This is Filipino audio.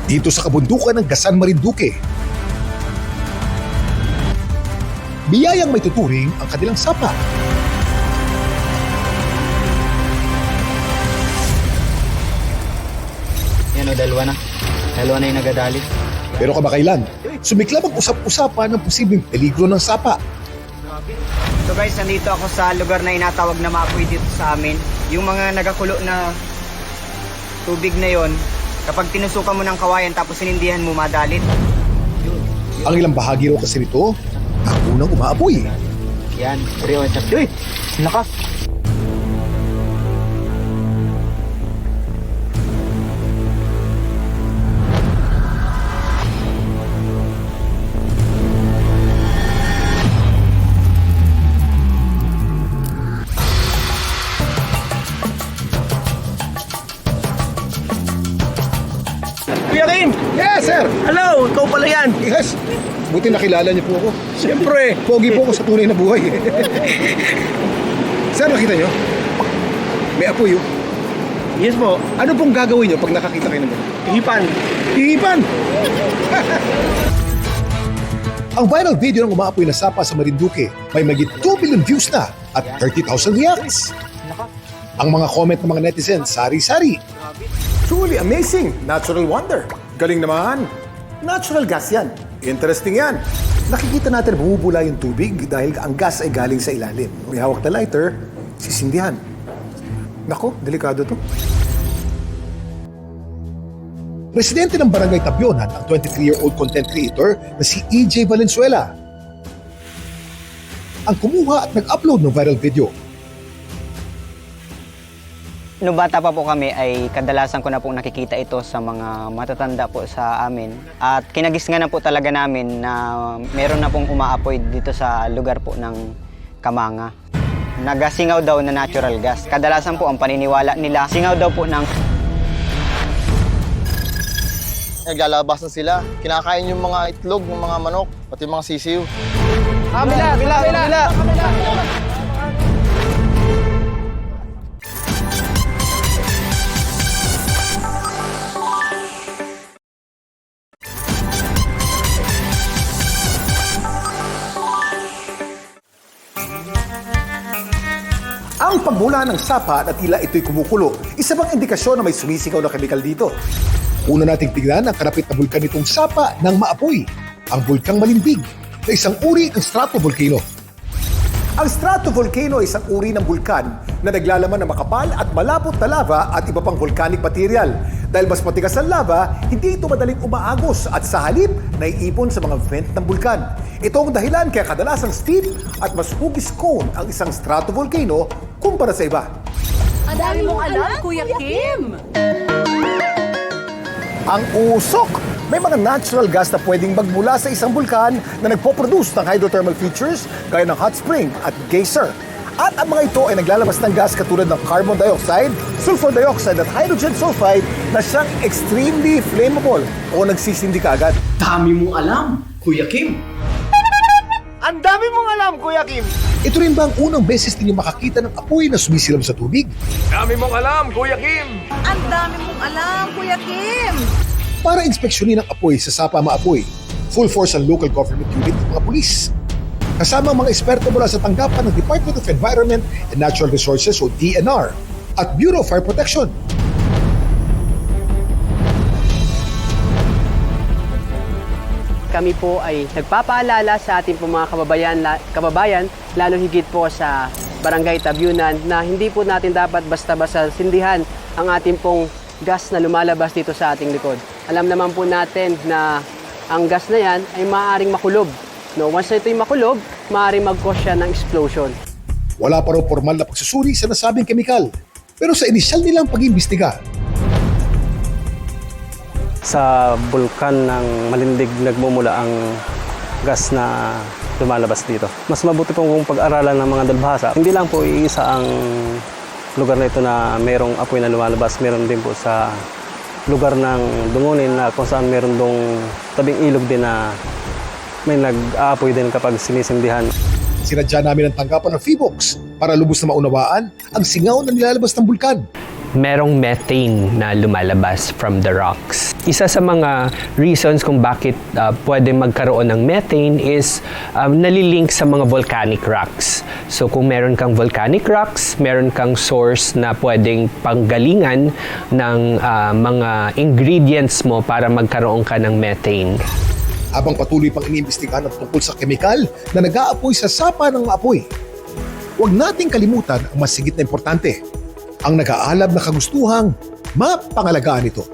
dito sa kabundukan ng Gasan, Marinduque. Biyayang may tuturing ang kanilang sapa. Yan o, dalawa na. Dalawa na yung nagadali. Pero kamakailan, sumiklab ang usap-usapan ng posibleng peligro ng sapa. So guys, nandito ako sa lugar na inatawag na maapoy dito sa amin. Yung mga nagakulo na tubig na yon, kapag tinusukan mo ng kawayan tapos sinindihan mo, madalit. Ang ilang bahagi raw kasi nito, ang unang umaapoy. Yan, 3 1 Uy! Lakas! Kuya Kim! Yes, sir! Hello! Ikaw pala yan! Yes! Buti nakilala niyo po ako. Siyempre! Pogi po ako sa tunay na buhay. Sir, nakita niyo? May apoy oh. Yes po! Ano pong gagawin niyo pag nakakita kayo ng ganun? Hipan! Hihipan! Ang viral video ng umaapoy na sapa sa Marinduque may magit 2 billion views na at 30,000 reacts. Ang mga comment ng mga netizens, sari-sari. Truly amazing! Natural wonder. Galing naman. Natural gas yan. Interesting yan. Nakikita natin bumubula yung tubig dahil ang gas ay galing sa ilalim. May hawak na lighter, sisindihan. Nako, delikado to. Residente ng Barangay Tabyonan ang 23-year-old content creator na si EJ Valenzuela. Ang kumuha at nag-upload ng viral video. Nung bata pa po kami ay kadalasan ko na pong nakikita ito sa mga matatanda po sa amin. At kinagisnan na po talaga namin na meron na pong umaapoy dito sa lugar po ng Kamanga. Nagasingaw daw na natural gas. Kadalasan po ang paniniwala nila, singaw daw po ng Naglalabas na sila. Kinakain yung mga itlog, yung mga manok, pati mga sisiw. Kabila! Ang pagmula ng sapa na tila ito'y kumukulo, isa bang indikasyon na may sumisigaw na kemikal dito? Una nating tignan ang karapit na bulkan nitong sapa ng maapoy, ang Bulkang Malindig, na isang uri ng stratovolcano. Ang stratovolcano ay isang uri ng bulkan na naglalaman ng makapal at malapot na lava at iba pang volcanic material. Dahil mas matigas ang lava, hindi ito madaling umaagos at sa halip, naiipon sa mga vent ng bulkan. Ito ang dahilan kaya kadalasang steep at mas hugis cone ang isang stratovolcano kumpara sa iba. Ang dami mong alam, Kuya Kim! Ang usok! May mga natural gas na pwedeng magmula sa isang bulkan na nagpo-produce ng hydrothermal features gaya ng hot spring at geyser. At ang mga ito ay naglalabas ng gas katulad ng carbon dioxide, sulfur dioxide at hydrogen sulfide na siyang extremely flammable o nagsisindi kaagad. Dami mong alam, Kuya Kim! Ang dami mong alam, Kuya Kim! Ito rin ba ang unang beses ninyo makakita ng apoy na sumisilab sa tubig? Dami mong alam, Kuya Kim! Ang dami mong alam, Kuya Kim! Para inspeksyonin ang apoy sa sapa maapoy, full force ang local government unit ng mga pulis. Kasama ang mga eksperto mula sa tanggapan ng Department of Environment and Natural Resources o DNR at Bureau of Fire Protection. Kami po ay nagpapaalala sa ating po mga kababayan, lalo higit po sa Barangay Tabyonan, na hindi po natin dapat basta-basta sindihan ang ating pong gas na lumalabas dito sa ating likod. Alam naman po natin na ang gas na yan ay maaaring makulob. No, once na ito'y makulob, maaaring mag-cause siya ng explosion. Wala pa raw formal na pagsusuri sa nasabing kemikal. Pero sa inisyal nilang pag-imbestiga, sa bulkan ng Malindig nagmumula ang gas na lumalabas dito. Mas mabuti pong pag-aralan ng mga dalbhasa. Hindi lang po iisa ang lugar na ito na mayroong apoy na lumalabas. Meron din po sa lugar ng Dungunin na kung saan meron dong tabing ilog din na may nag-aapoy din kapag sinisindihan. sinadya namin ang tanggapan ng Feebox para lubos na maunawaan ang singaw na nilalabas ng bulkan. merong methane na lumalabas from the rocks. Isa sa mga reasons kung bakit pwede magkaroon ng methane is nalilink sa mga volcanic rocks. So kung meron kang volcanic rocks, meron kang source na pwedeng panggalingan ng mga ingredients mo para magkaroon ka ng methane. Habang patuloy pang iniimbestigahan ang tungkol sa kemikal na nag-aapoy sa sapa ng maapoy, huwag nating kalimutan ang mas higit na importante, ang nag-aalab na kagustuhang mapangalagaan ito.